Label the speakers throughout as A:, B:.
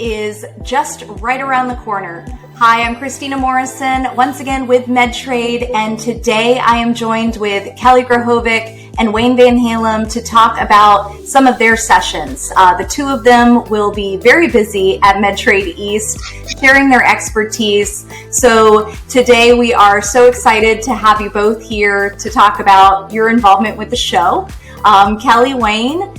A: is just right around the corner. Hi, I'm Christina Morrison, once again with Medtrade, and today I am joined with Kelly Grahovac and Wayne Van Halem to talk about some of their sessions. The two of them will be very busy at Medtrade East, sharing their expertise. So today we are so excited to have you both here to talk about your involvement with the show. Kelly, Wayne.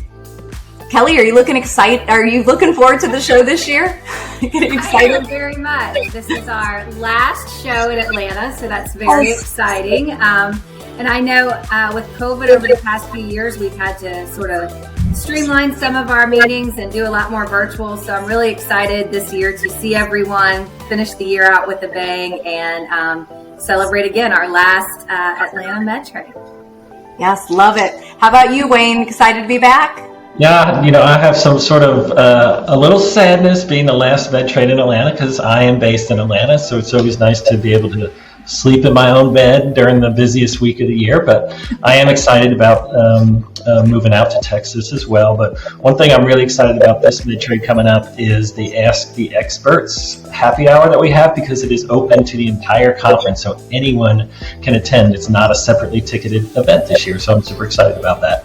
A: Kelly, are you looking excited? Are you looking forward to the show this year? Getting excited?
B: I am very much. This is our last show in Atlanta, so that's very exciting. And I know with COVID over the past few years, we've had to sort of streamline some of our meetings and do a lot more virtual. So I'm really excited this year to see everyone finish the year out with a bang and celebrate again our last Atlanta Medtrade.
A: Yes, love it. How about you, Wayne? Excited to be back?
C: Yeah, I have some sort of a little sadness being the last Medtrade in Atlanta because I am based in Atlanta, so it's always nice to be able to sleep in my own bed during the busiest week of the year. But I am excited about moving out to Texas as well. But one thing I'm really excited about this Medtrade coming up is the Ask the Experts happy hour that we have, because it is open to the entire conference, so anyone can attend. It's not a separately ticketed event this year, so I'm super excited about that.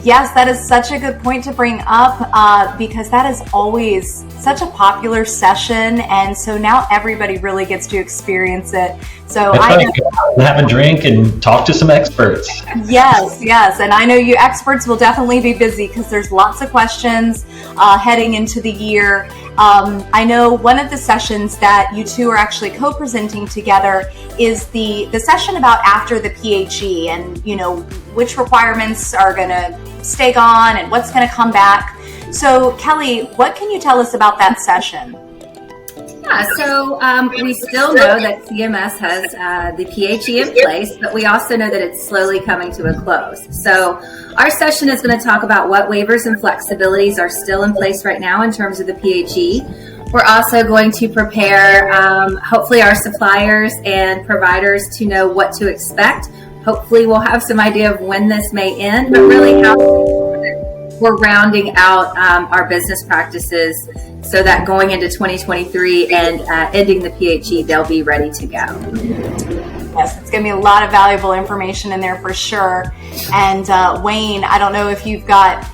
A: Yes, that is such a good point to bring up because that is always such a popular session, and so now everybody really gets to experience it. So
C: have a drink and talk to some experts.
A: Yes, and I know you experts will definitely be busy because there's lots of questions heading into the year. I know one of the sessions that you two are actually co-presenting together is the session about after the PHE, and which requirements are going to stay on and what's going to come back. So Kelly, what can you tell us about that session?
B: Yeah, so we still know that CMS has the PHE in place, but we also know that it's slowly coming to a close. So our session is going to talk about what waivers and flexibilities are still in place right now in terms of the PHE. We're also going to prepare, hopefully, our suppliers and providers to know what to expect. Hopefully, we'll have some idea of when this may end, but really how we're rounding out our business practices so that going into 2023 and ending the PHE, they'll be ready to go.
A: Yes, it's going to be a lot of valuable information in there for sure. And Wayne, I don't know if you've got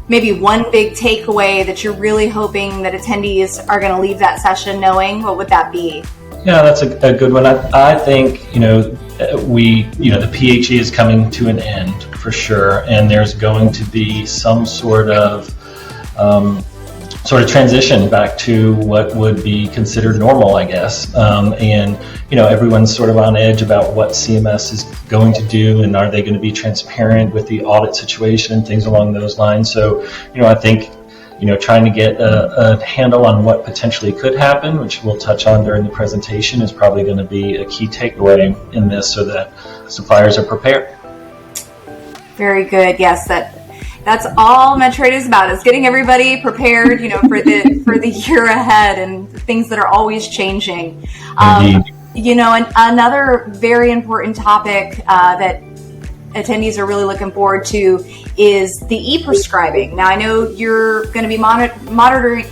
A: maybe one big takeaway that you're really hoping that attendees are going to leave that session knowing. What would that be?
C: Yeah, that's a good one. I think, the PHE is coming to an end for sure, and there's going to be some sort of transition back to what would be considered normal, I guess. And everyone's sort of on edge about what CMS is going to do, and are they going to be transparent with the audit situation and things along those lines. So, I think trying to get a handle on what potentially could happen, which we'll touch on during the presentation, is probably going to be a key takeaway in this, so that suppliers are prepared.
A: Very good. Yes, that's all Medtrade is about, is getting everybody prepared, for the year ahead and things that are always changing. And another very important topic that attendees are really looking forward to is the E-Prescribing. Now, I know you're going to be moderating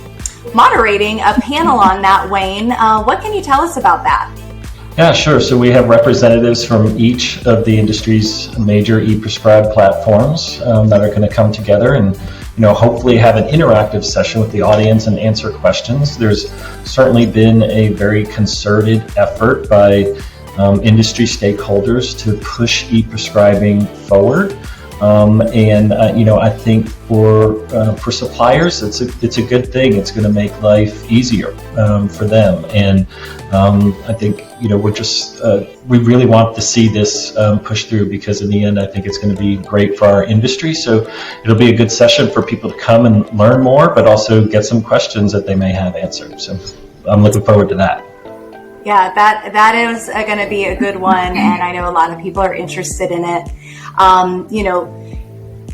A: a panel on that, Wayne. What can you tell us about that?
C: Yeah, sure. So we have representatives from each of the industry's major e-prescribe platforms that are going to come together and hopefully have an interactive session with the audience and answer questions. There's certainly been a very concerted effort by industry stakeholders to push e-prescribing forward. I think for suppliers, it's a good thing. It's going to make life easier for them. And I think we really want to see this push through, because in the end, I think it's going to be great for our industry. So it'll be a good session for people to come and learn more, but also get some questions that they may have answered. So I'm looking forward to that.
A: Yeah, that is going to be a good one, and I know a lot of people are interested in it.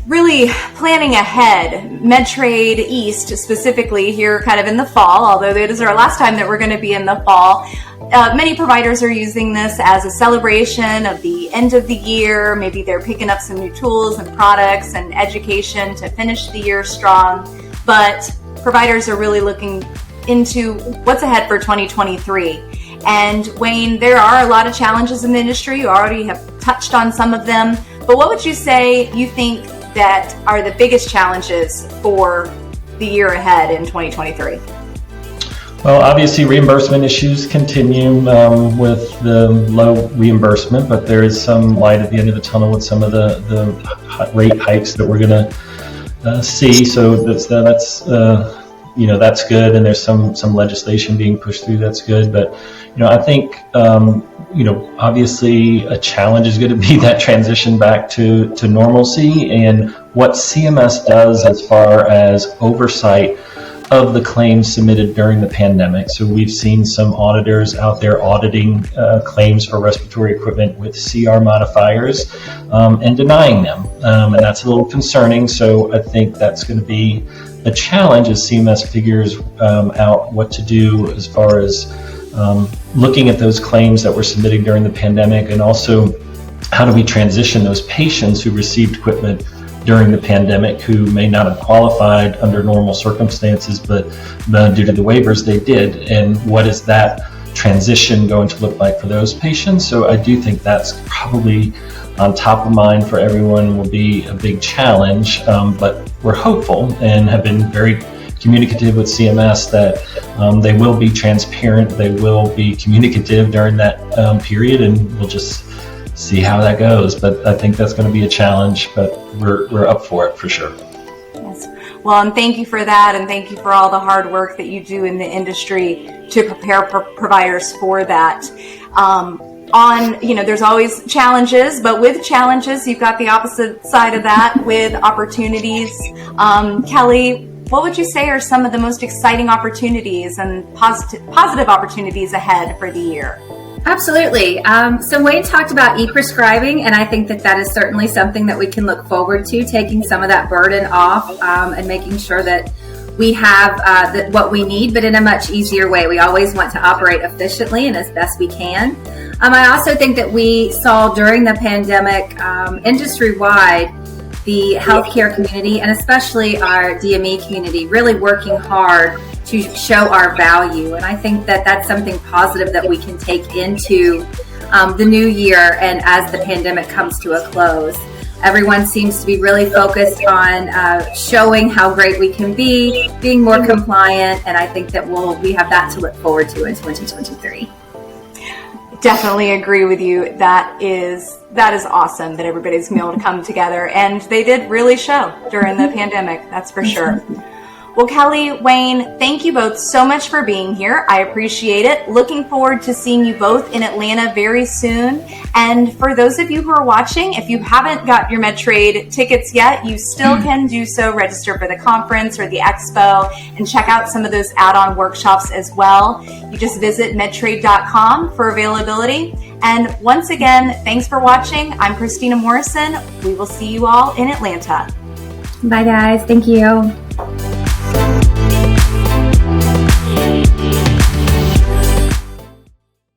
A: Really planning ahead, Medtrade East specifically here kind of in the fall, although it is our last time that we're going to be in the fall. Many providers are using this as a celebration of the end of the year. Maybe they're picking up some new tools and products and education to finish the year strong. But providers are really looking into what's ahead for 2023. And Wayne, there are a lot of challenges in the industry. You already have touched on some of them, but what would you say you think that are the biggest challenges for the year ahead in 2023?
C: Well, obviously reimbursement issues continue with the low reimbursement, but there is some light at the end of the tunnel with some of the rate hikes that we're going to see. So that's good, and there's some legislation being pushed through that's good. But I think obviously a challenge is going to be that transition back to normalcy and what CMS does as far as oversight of the claims submitted during the pandemic. So we've seen some auditors out there auditing claims for respiratory equipment with CR modifiers and denying them. And that's a little concerning. So I think that's going to be a challenge as CMS figures out what to do as far as looking at those claims that were submitted during the pandemic, and also how do we transition those patients who received equipment during the pandemic who may not have qualified under normal circumstances, but due to the waivers they did, and what is that transition going to look like for those patients? So I do think that's probably on top of mind for everyone, will be a big challenge, but we're hopeful and have been very communicative with CMS that they will be transparent, they will be communicative during that period, and we'll just see how that goes. But I think that's going to be a challenge, but we're up for it for sure.
A: Yes. Well, and thank you for that, and thank you for all the hard work that you do in the industry to prepare providers for that. There's always challenges, but with challenges, you've got the opposite side of that with opportunities. Kelly, what would you say are some of the most exciting opportunities and positive opportunities ahead for the year?
B: Absolutely. So Wayne talked about e-prescribing, and I think that is certainly something that we can look forward to, taking some of that burden off and making sure that we have what we need, but in a much easier way. We always want to operate efficiently and as best we can. I also think that we saw during the pandemic, industry-wide, the healthcare community and especially our DME community really working hard to show our value. And I think that that's something positive that we can take into the new year and as the pandemic comes to a close. Everyone seems to be really focused on showing how great we can be, being more compliant, and I think that we have that to look forward to in 2023.
A: Definitely agree with you. That is awesome that everybody's been able to come together, and they did really show during the pandemic, that's for sure. Well, Kelly, Wayne, thank you both so much for being here. I appreciate it. Looking forward to seeing you both in Atlanta very soon. And for those of you who are watching, if you haven't got your Medtrade tickets yet, you still can do so. Register for the conference or the expo and check out some of those add-on workshops as well. You just visit medtrade.com for availability. And once again, thanks for watching. I'm Christina Morrison. We will see you all in Atlanta.
B: Bye, guys. Thank you.